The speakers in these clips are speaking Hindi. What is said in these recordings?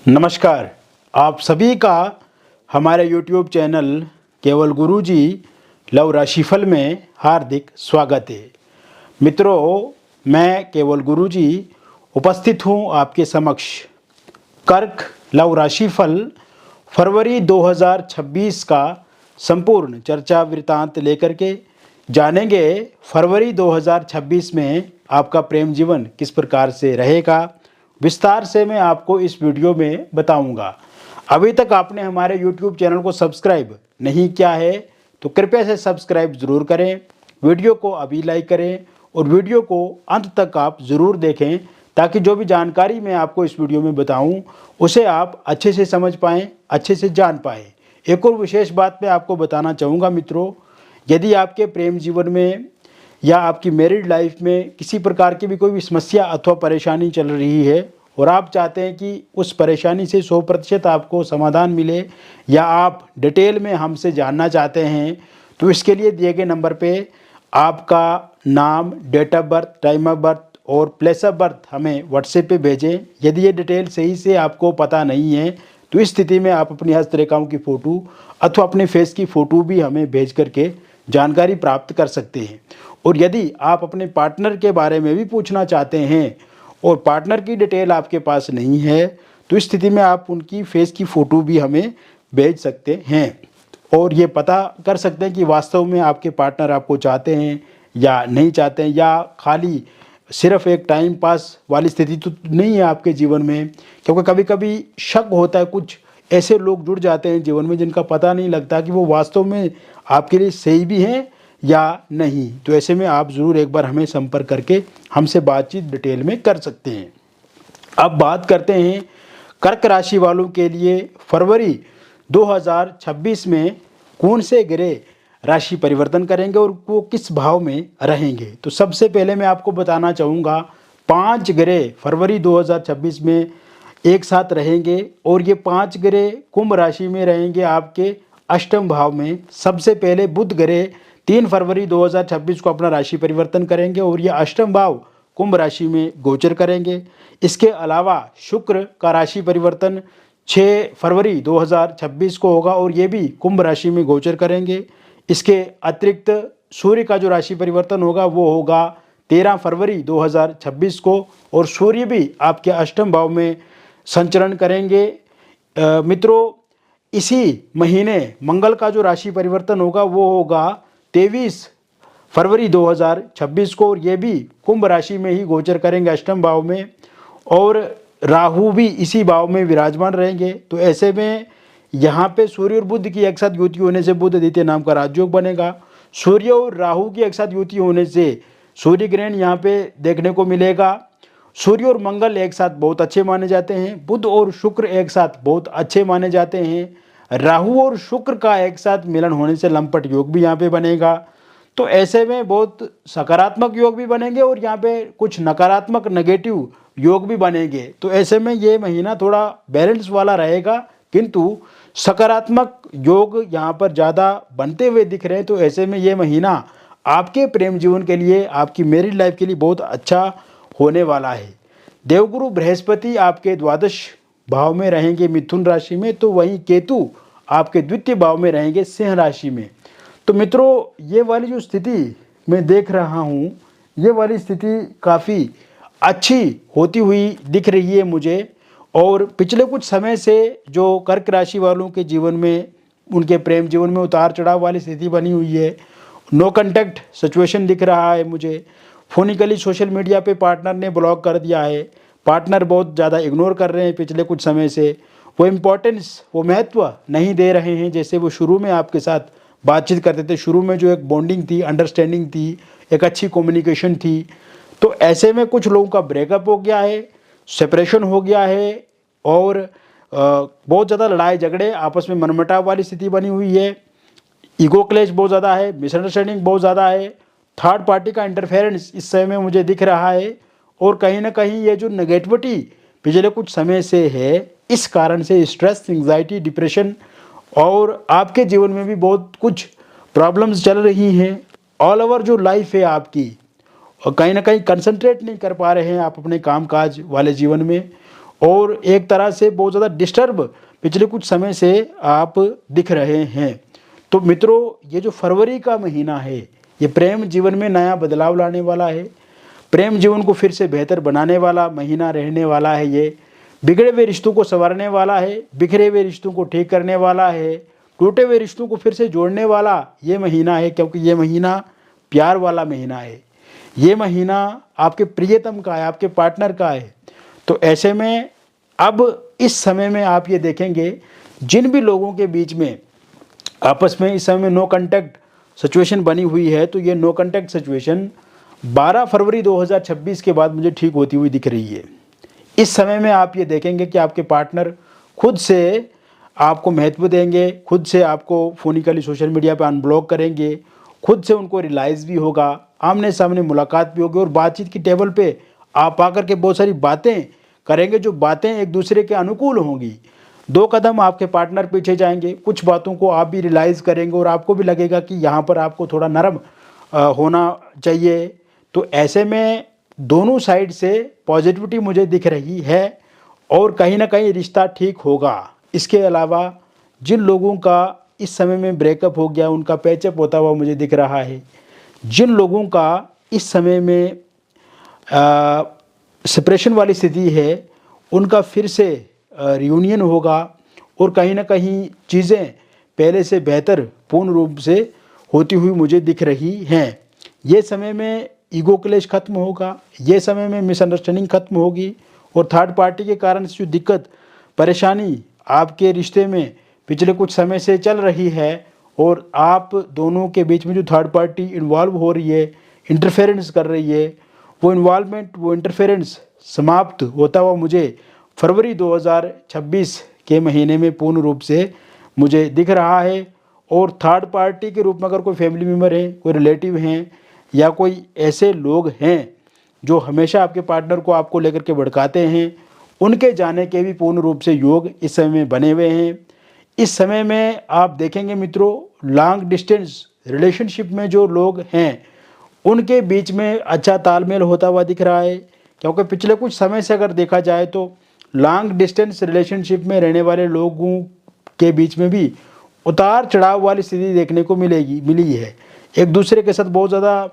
नमस्कार। आप सभी का हमारे YouTube चैनल केवल गुरुजी लव राशिफल में हार्दिक स्वागत है। मित्रों, मैं केवल गुरुजी उपस्थित हूँ आपके समक्ष कर्क लव राशिफल फरवरी 2026 का संपूर्ण चर्चा वृत्तांत लेकर के जानेंगे फरवरी 2026 में आपका प्रेम जीवन किस प्रकार से रहेगा। विस्तार से मैं आपको इस वीडियो में बताऊंगा। अभी तक आपने हमारे YouTube चैनल को सब्सक्राइब नहीं किया है तो कृपया से सब्सक्राइब ज़रूर करें, वीडियो को अभी लाइक करें और वीडियो को अंत तक आप ज़रूर देखें ताकि जो भी जानकारी मैं आपको इस वीडियो में बताऊं उसे आप अच्छे से समझ पाएँ, अच्छे से जान पाएँ। एक और विशेष बात मैं आपको बताना चाहूँगा मित्रों, यदि आपके प्रेम जीवन में या आपकी मैरिड लाइफ में किसी प्रकार की भी कोई भी समस्या अथवा परेशानी चल रही है और आप चाहते हैं कि उस परेशानी से 100% आपको समाधान मिले या आप डिटेल में हमसे जानना चाहते हैं तो इसके लिए दिए गए नंबर पे आपका नाम, date of birth, time of birth और प्लेस ऑफ बर्थ हमें व्हाट्सएप पे भेजें। यदि ये डिटेल सही से आपको पता नहीं है तो इस स्थिति में आप अपनी हस्तरेखाओं की फ़ोटो अथवा अपने फेस की फ़ोटो भी हमें भेज करके जानकारी प्राप्त कर सकते हैं। और यदि आप अपने पार्टनर के बारे में भी पूछना चाहते हैं और पार्टनर की डिटेल आपके पास नहीं है तो इस स्थिति में आप उनकी फेस की फ़ोटो भी हमें भेज सकते हैं और ये पता कर सकते हैं कि वास्तव में आपके पार्टनर आपको चाहते हैं या नहीं चाहते हैं, या खाली सिर्फ एक टाइम पास वाली स्थिति तो नहीं है आपके जीवन में। क्योंकि कभी कभी शक होता है, कुछ ऐसे लोग जुड़ जाते हैं जीवन में जिनका पता नहीं लगता कि वो वास्तव में आपके लिए सही भी हैं या नहीं। तो ऐसे में आप ज़रूर एक बार हमें संपर्क करके हमसे बातचीत डिटेल में कर सकते हैं। अब बात करते हैं कर्क राशि वालों के लिए फरवरी 2026 में कौन से ग्रह राशि परिवर्तन करेंगे और वो किस भाव में रहेंगे। तो सबसे पहले मैं आपको बताना चाहूँगा 5 ग्रह फरवरी 2026 में एक साथ रहेंगे और ये 5 ग्रह कुंभ राशि में रहेंगे आपके अष्टम भाव में। सबसे पहले बुध ग्रह 3 फरवरी 2026 को अपना राशि परिवर्तन करेंगे और ये अष्टम भाव कुंभ राशि में गोचर करेंगे। इसके अलावा शुक्र का राशि परिवर्तन 6 फरवरी 2026 को होगा और ये भी कुंभ राशि में गोचर करेंगे। इसके अतिरिक्त सूर्य का जो राशि परिवर्तन होगा वो होगा 13 फरवरी 2026 को और सूर्य भी आपके अष्टम भाव में संचरण करेंगे। मित्रों, इसी महीने मंगल का जो राशि परिवर्तन होगा वो होगा 23 फरवरी 2026 को और ये भी कुंभ राशि में ही गोचर करेंगे अष्टम भाव में, और राहु भी इसी भाव में विराजमान रहेंगे। तो ऐसे में यहाँ पे सूर्य और बुध की एक साथ युति होने से बुध द्वितीय नाम का राजयोग बनेगा। सूर्य और राहु की एक साथ युति होने से सूर्य ग्रहण यहाँ पे देखने को मिलेगा। सूर्य और मंगल एक साथ बहुत अच्छे माने जाते हैं। बुध और शुक्र एक साथ बहुत अच्छे माने जाते हैं। राहु और शुक्र का एक साथ मिलन होने से लंपट योग भी यहाँ पे बनेगा। तो ऐसे में बहुत सकारात्मक योग भी बनेंगे और यहाँ पे कुछ नकारात्मक नेगेटिव योग भी बनेंगे। तो ऐसे में ये महीना थोड़ा बैलेंस वाला रहेगा, किंतु सकारात्मक योग यहाँ पर ज़्यादा बनते हुए दिख रहे हैं। तो ऐसे में ये महीना आपके प्रेम जीवन के लिए, आपकी मैरिड लाइफ के लिए बहुत अच्छा होने वाला है। देवगुरु बृहस्पति आपके द्वादश भाव में रहेंगे मिथुन राशि में, तो वहीं केतु आपके द्वितीय भाव में रहेंगे सिंह राशि में। तो मित्रों, ये वाली जो स्थिति मैं देख रहा हूँ, ये वाली स्थिति काफ़ी अच्छी होती हुई दिख रही है मुझे। और पिछले कुछ समय से जो कर्क राशि वालों के जीवन में, उनके प्रेम जीवन में उतार चढ़ाव वाली स्थिति बनी हुई है। नो कॉन्टैक्ट सिचुएशन दिख रहा है मुझे। फोनिकली सोशल मीडिया पे पार्टनर ने ब्लॉक कर दिया है, पार्टनर बहुत ज़्यादा इग्नोर कर रहे हैं पिछले कुछ समय से, वो इम्पोर्टेंस, वो महत्व नहीं दे रहे हैं जैसे वो शुरू में आपके साथ बातचीत करते थे। शुरू में जो एक बॉन्डिंग थी, अंडरस्टैंडिंग थी, एक अच्छी कम्युनिकेशन थी। तो ऐसे में कुछ लोगों का ब्रेकअप हो गया है, सेपरेशन हो गया है और बहुत ज़्यादा लड़ाई झगड़े, आपस में मनमुटाव वाली स्थिति बनी हुई है। ईगो क्लैश बहुत ज़्यादा है, मिसअंडरस्टैंडिंग बहुत ज़्यादा है, थर्ड पार्टी का इंटरफेरेंस इस समय में मुझे दिख रहा है। और कहीं ना कहीं ये जो नेगेटिविटी पिछले कुछ समय से है, इस कारण से स्ट्रेस, एंग्जाइटी, डिप्रेशन और आपके जीवन में भी बहुत कुछ प्रॉब्लम्स चल रही हैं। ऑल ओवर जो लाइफ है आपकी, और कहीं ना कहीं कंसंट्रेट नहीं कर पा रहे हैं आप अपने कामकाज वाले जीवन में, और एक तरह से बहुत ज़्यादा डिस्टर्ब पिछले कुछ समय से आप दिख रहे हैं। तो मित्रों, ये जो फरवरी का महीना है, ये प्रेम जीवन में नया बदलाव लाने वाला है। प्रेम जीवन को फिर से बेहतर बनाने वाला महीना रहने वाला है। ये बिगड़े हुए रिश्तों को संवारने वाला है, बिखरे हुए रिश्तों को ठीक करने वाला है, टूटे हुए रिश्तों को फिर से जोड़ने वाला ये महीना है, क्योंकि ये महीना प्यार वाला महीना है। ये महीना आपके प्रियतम का है, आपके पार्टनर का है। तो ऐसे में अब इस समय में आप ये देखेंगे, जिन भी लोगों के बीच में आपस में इस समय में नो कांटेक्ट सिचुएशन बनी हुई है, तो ये नो कांटेक्ट सिचुएशन 12 फरवरी 2026 के बाद मुझे ठीक होती हुई दिख रही है। इस समय में आप ये देखेंगे कि आपके पार्टनर खुद से आपको महत्व देंगे, खुद से आपको फोनिकली सोशल मीडिया पर अनब्लॉक करेंगे, खुद से उनको रियलाइज़ भी होगा, आमने सामने मुलाकात भी होगी और बातचीत की टेबल पे आप आकर के बहुत सारी बातें करेंगे, जो बातें एक दूसरे के अनुकूल होंगी। 2 कदम आपके पार्टनर पीछे जाएंगे, कुछ बातों को आप भी रियलाइज़ करेंगे और आपको भी लगेगा कि यहाँ पर आपको थोड़ा नरम होना चाहिए। तो ऐसे में दोनों साइड से पॉजिटिविटी मुझे दिख रही है और कहीं ना कहीं रिश्ता ठीक होगा। इसके अलावा जिन लोगों का इस समय में ब्रेकअप हो गया, उनका पैचअप होता हुआ मुझे दिख रहा है। जिन लोगों का इस समय में सेपरेशन वाली स्थिति है, उनका फिर से रियूनियन होगा और कहीं ना कहीं चीज़ें पहले से बेहतर पूर्ण रूप से होती हुई मुझे दिख रही हैं। ये समय में ईगो क्लेश खत्म होगा, ये समय में मिसअंडरस्टैंडिंग खत्म होगी और थर्ड पार्टी के कारण से जो दिक्कत परेशानी आपके रिश्ते में पिछले कुछ समय से चल रही है और आप दोनों के बीच में जो थर्ड पार्टी इन्वॉल्व हो रही है, इंटरफेरेंस कर रही है, वो इन्वॉल्वमेंट, वो इंटरफेरेंस समाप्त होता हुआ मुझे फरवरी 2026 के महीने में पूर्ण रूप से मुझे दिख रहा है। और थर्ड पार्टी के रूप में अगर कोई फैमिली मेम्बर है, कोई रिलेटिव हैं या कोई ऐसे लोग हैं जो हमेशा आपके पार्टनर को आपको लेकर के भड़काते हैं, उनके जाने के भी पूर्ण रूप से योग इस समय में बने हुए हैं। इस समय में आप देखेंगे मित्रों, लॉन्ग डिस्टेंस रिलेशनशिप में जो लोग हैं उनके बीच में अच्छा तालमेल होता हुआ दिख रहा है, क्योंकि पिछले कुछ समय से अगर देखा जाए तो लॉन्ग डिस्टेंस रिलेशनशिप में रहने वाले लोगों के बीच में भी उतार चढ़ाव वाली स्थिति देखने को मिली है। एक दूसरे के साथ बहुत ज़्यादा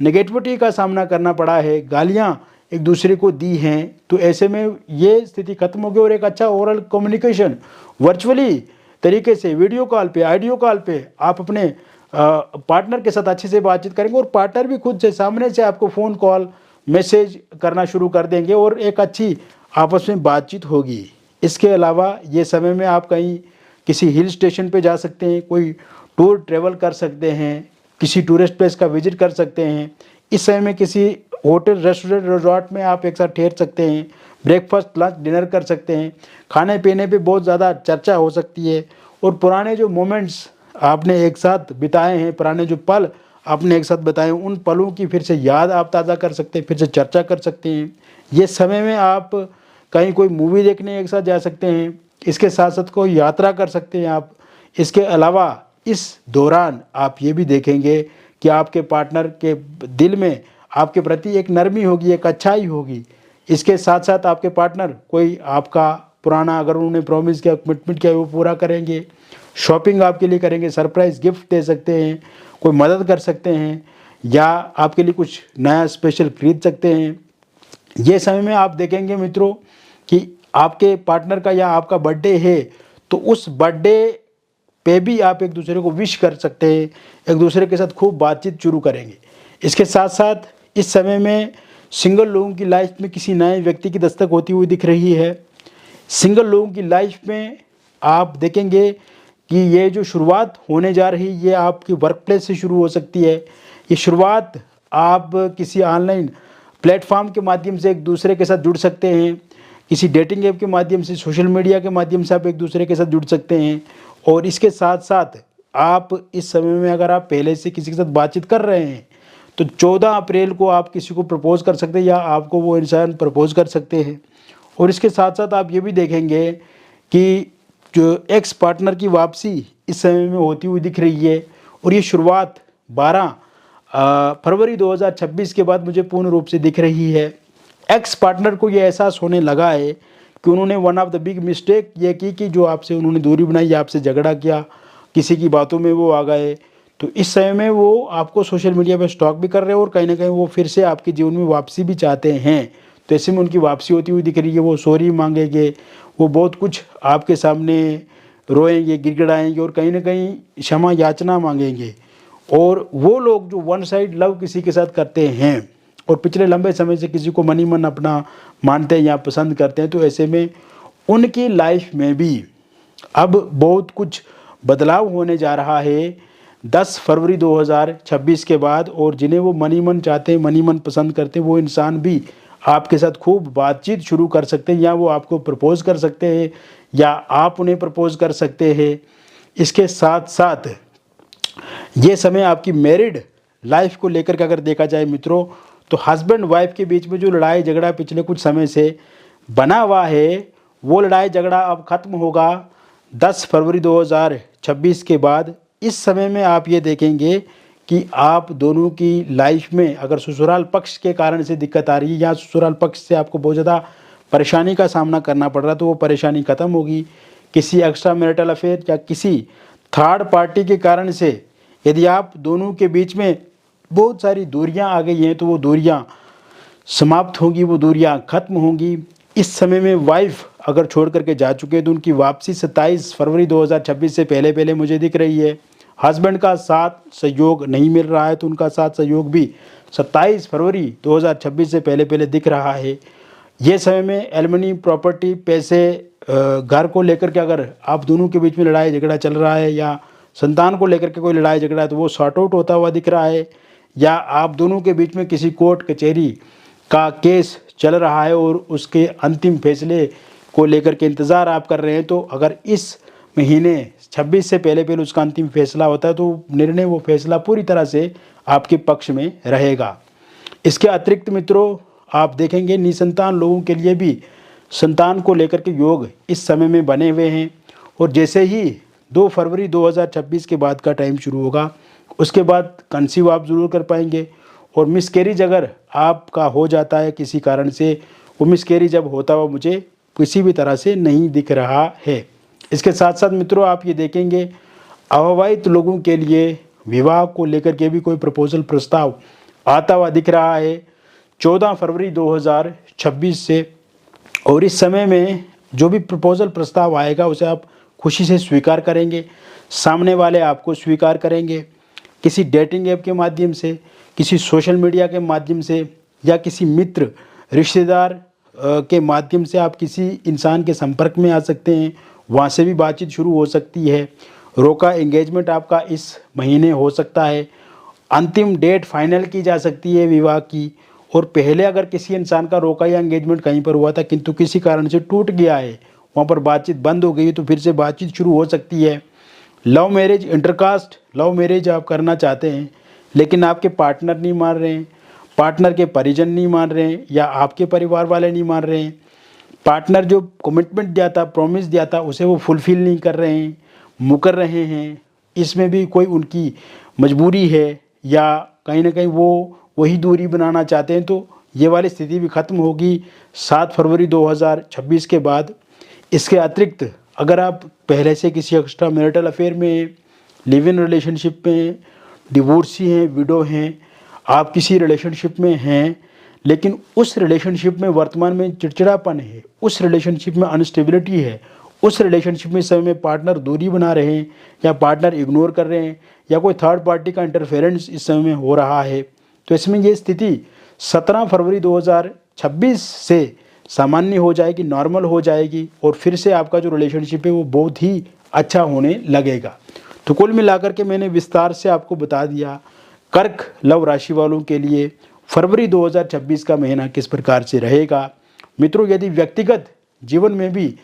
नेगेटिविटी का सामना करना पड़ा है, गालियाँ एक दूसरे को दी हैं। तो ऐसे में ये स्थिति खत्म होगी और एक अच्छा ओरल कम्युनिकेशन वर्चुअली तरीके से वीडियो कॉल पे, ऑडियो कॉल पे आप अपने पार्टनर के साथ अच्छे से बातचीत करेंगे और पार्टनर भी खुद से सामने से आपको फ़ोन कॉल मैसेज करना शुरू कर देंगे और एक अच्छी आपस में बातचीत होगी। इसके अलावा ये समय में आप कहीं किसी हिल स्टेशन पे जा सकते हैं, कोई टूर ट्रेवल कर सकते हैं, किसी टूरिस्ट प्लेस का विजिट कर सकते हैं। इस समय में किसी होटल, रेस्टोरेंट, रिजॉर्ट में आप एक साथ ठहर सकते हैं, ब्रेकफास्ट, लंच, डिनर कर सकते हैं। खाने पीने पे बहुत ज़्यादा चर्चा हो सकती है और पुराने जो मोमेंट्स आपने एक साथ बिताए हैं, पुराने जो पल आपने एक साथ बिताए हैं, उन पलों की फिर से याद आप ताज़ा कर सकते हैं, फिर से चर्चा कर सकते हैं। ये समय में आप कहीं कोई मूवी देखने एक साथ जा सकते हैं, इसके साथ साथ कोई यात्रा कर सकते हैं आप। इसके अलावा इस दौरान आप ये भी देखेंगे कि आपके पार्टनर के दिल में आपके प्रति एक नरमी होगी, एक अच्छाई होगी। इसके साथ साथ आपके पार्टनर कोई आपका पुराना अगर उन्होंने प्रॉमिस किया, कमिटमेंट किया, वो पूरा करेंगे। शॉपिंग आपके लिए करेंगे, सरप्राइज़ गिफ्ट दे सकते हैं, कोई मदद कर सकते हैं या आपके लिए कुछ नया स्पेशल खरीद सकते हैं। ये समय में आप देखेंगे मित्रों कि आपके पार्टनर का या आपका बर्थडे है तो उस बर्थडे पे भी आप एक दूसरे को विश कर सकते हैं, एक दूसरे के साथ खूब बातचीत शुरू करेंगे। इसके साथ साथ इस समय में सिंगल लोगों की लाइफ में किसी नए व्यक्ति की दस्तक होती हुई दिख रही है। सिंगल लोगों की लाइफ में आप देखेंगे कि ये जो शुरुआत होने जा रही है ये आपकी वर्क प्लेस से शुरू हो सकती है। ये शुरुआत आप किसी ऑनलाइन प्लेटफॉर्म के माध्यम से एक दूसरे के साथ जुड़ सकते हैं, किसी डेटिंग ऐप के माध्यम से, सोशल मीडिया के माध्यम से आप एक दूसरे के साथ जुड़ सकते हैं। और इसके साथ साथ आप इस समय में अगर आप पहले से किसी के साथ बातचीत कर रहे हैं तो 14 अप्रैल को आप किसी को प्रपोज़ कर सकते हैं या आपको वो इंसान प्रपोज़ कर सकते हैं। और इसके साथ साथ आप ये भी देखेंगे कि जो एक्स पार्टनर की वापसी इस समय में होती हुई दिख रही है और ये शुरुआत 12 फरवरी 2026 के बाद मुझे पूर्ण रूप से दिख रही है। एक्स पार्टनर को ये एहसास होने लगा है कि उन्होंने one of the big mistake ये की कि जो आपसे उन्होंने दूरी बनाई, आपसे झगड़ा किया, किसी की बातों में वो आ गए, तो इस समय में वो आपको सोशल मीडिया पे स्टॉक भी कर रहे हैं और कहीं ना कहीं वो फिर से आपके जीवन में वापसी भी चाहते हैं। तो ऐसे में उनकी वापसी होती हुई दिख रही है। वो सॉरी मांगेंगे, वो बहुत कुछ आपके सामने रोएंगे, गिड़गिड़ाएंगे और कहीं ना कहीं क्षमा याचना मांगेंगे। और वो लोग जो वन साइड लव किसी के साथ करते हैं और पिछले लंबे समय से किसी को मन ही मन अपना मानते हैं या पसंद करते हैं, तो ऐसे में उनकी लाइफ में भी अब बहुत कुछ बदलाव होने जा रहा है 10 फरवरी 2026 के बाद। और जिन्हें वो मन ही मन चाहते हैं, मन ही मन पसंद करते हैं, वो इंसान भी आपके साथ खूब बातचीत शुरू कर सकते हैं, या वो आपको प्रपोज़ कर सकते हैं या आप उन्हें प्रपोज़ कर सकते हैं। इसके साथ साथ ये समय आपकी मैरिड लाइफ को लेकर के अगर देखा जाए मित्रों, तो हस्बैंड वाइफ के बीच में जो लड़ाई झगड़ा पिछले कुछ समय से बना हुआ है, वो लड़ाई झगड़ा अब खत्म होगा 10 फरवरी 2026 के बाद। इस समय में आप ये देखेंगे कि आप दोनों की लाइफ में अगर ससुराल पक्ष के कारण से दिक्कत आ रही है या ससुराल पक्ष से आपको बहुत ज़्यादा परेशानी का सामना करना पड़ रहा है, तो वो परेशानी ख़त्म होगी। किसी एक्स्ट्रा मैरिटल अफेयर या किसी थर्ड पार्टी के कारण से यदि आप दोनों के बीच में बहुत सारी दूरियां आ गई हैं, तो वो दूरियां समाप्त होंगी, वो दूरियां खत्म होंगी। इस समय में वाइफ अगर छोड़ करके जा चुके हैं, तो उनकी वापसी 27 फरवरी 2026 से पहले पहले मुझे दिख रही है। हस्बैंड का साथ सहयोग नहीं मिल रहा है, तो उनका साथ सहयोग भी 27 फरवरी 2026 से पहले पहले दिख रहा है। ये समय में एलिमनी प्रॉपर्टी, पैसे, घर को लेकर के अगर आप दोनों के बीच में लड़ाई झगड़ा चल रहा है या संतान को लेकर के कोई लड़ाई झगड़ा है, तो वो सॉर्ट आउट होता हुआ दिख रहा है। या आप दोनों के बीच में किसी कोर्ट कचहरी का केस चल रहा है और उसके अंतिम फैसले को लेकर के इंतज़ार आप कर रहे हैं, तो अगर इस महीने 26 से पहले पहले उसका अंतिम फैसला होता है, तो निर्णय, वो फैसला पूरी तरह से आपके पक्ष में रहेगा। इसके अतिरिक्त मित्रों, आप देखेंगे निसंतान लोगों के लिए भी संतान को लेकर के योग इस समय में बने हुए हैं। और जैसे ही 2 फरवरी 2026 के बाद का टाइम शुरू होगा, उसके बाद कंसीव आप ज़रूर कर पाएंगे। और मिसकैरेज अगर आपका हो जाता है किसी कारण से, वो मिसकैरेज जब होता हुआ मुझे किसी भी तरह से नहीं दिख रहा है। इसके साथ साथ मित्रों, आप ये देखेंगे अविवाहित लोगों के लिए विवाह को लेकर के भी कोई प्रपोजल प्रस्ताव आता हुआ दिख रहा है 14 फरवरी 2026 से। और इस समय में जो भी प्रपोजल प्रस्ताव आएगा, उसे आप खुशी से स्वीकार करेंगे, सामने वाले आपको स्वीकार करेंगे। किसी डेटिंग ऐप के माध्यम से, किसी सोशल मीडिया के माध्यम से या किसी मित्र रिश्तेदार के माध्यम से आप किसी इंसान के संपर्क में आ सकते हैं, वहाँ से भी बातचीत शुरू हो सकती है। रोका एंगेजमेंट आपका इस महीने हो सकता है। अंतिम डेट फाइनल की जा सकती है विवाह की। और पहले अगर किसी इंसान का रोका या एंगेजमेंट कहीं पर हुआ था किंतु किसी कारण से टूट गया है, वहाँ पर बातचीत बंद हो गई, तो फिर से बातचीत शुरू हो सकती है। Love marriage, intercaste love marriage आप करना चाहते हैं लेकिन आपके पार्टनर नहीं मान रहे हैं, पार्टनर के परिजन नहीं मान रहे हैं या आपके परिवार वाले नहीं मान रहे हैं, पार्टनर जो कमिटमेंट दिया था, प्रॉमिस दिया था, उसे वो फुलफ़िल नहीं कर रहे हैं, मुकर रहे हैं, इसमें भी कोई उनकी मजबूरी है या कहीं ना कहीं वो वही दूरी बनाना चाहते हैं, तो ये वाली स्थिति भी ख़त्म होगी 7 फरवरी 2026 के बाद। इसके अतिरिक्त अगर आप पहले से किसी एक्स्ट्रा मैरिटल अफेयर में, लिव इन रिलेशनशिप में, डिवोर्सी हैं, विडो हैं, आप किसी रिलेशनशिप में हैं लेकिन उस रिलेशनशिप में वर्तमान में चिड़चिड़ापन है, उस रिलेशनशिप में अनस्टेबिलिटी है, उस रिलेशनशिप में इस समय में पार्टनर दूरी बना रहे हैं या पार्टनर इग्नोर कर रहे हैं या कोई थर्ड पार्टी का इंटरफेरेंस इस समय में हो रहा है, तो इसमें ये स्थिति 17 फरवरी 2026 से सामान्य हो जाएगी, नॉर्मल हो जाएगी और फिर से आपका जो रिलेशनशिप है वो बहुत ही अच्छा होने लगेगा। तो कुल मिलाकर के मैंने विस्तार से आपको बता दिया कर्क लव राशि वालों के लिए फरवरी 2026 का महीना किस प्रकार से रहेगा। मित्रों, यदि व्यक्तिगत जीवन में भी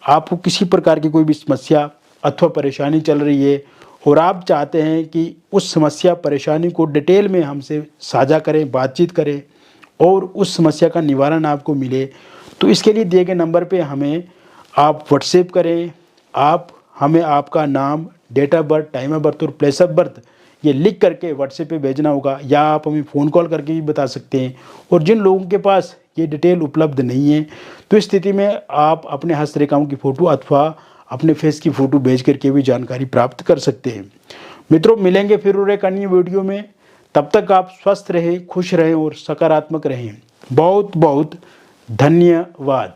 आपको किसी प्रकार की कोई भी समस्या अथवा परेशानी चल रही है और आप चाहते हैं कि उस समस्या परेशानी को डिटेल में हमसे साझा करें, बातचीत करें और उस समस्या का निवारण आपको मिले, तो इसके लिए दिए गए नंबर पे हमें आप व्हाट्सएप करें। आप हमें आपका नाम, date of birth, time of birth और प्लेस ऑफ बर्थ ये लिख करके व्हाट्सएप पे भेजना होगा या आप हमें फ़ोन कॉल करके भी बता सकते हैं। और जिन लोगों के पास ये डिटेल उपलब्ध नहीं है। तो इस स्थिति में आप अपने हस्तरेखाओं की फ़ोटो अथवा अपने फेस की फ़ोटो भेज करके भी जानकारी प्राप्त कर सकते हैं। मित्रों, मिलेंगे फिर और एक अन्य वीडियो में। तब तक आप स्वस्थ रहें, खुश रहें और सकारात्मक रहें। बहुत बहुत धन्यवाद।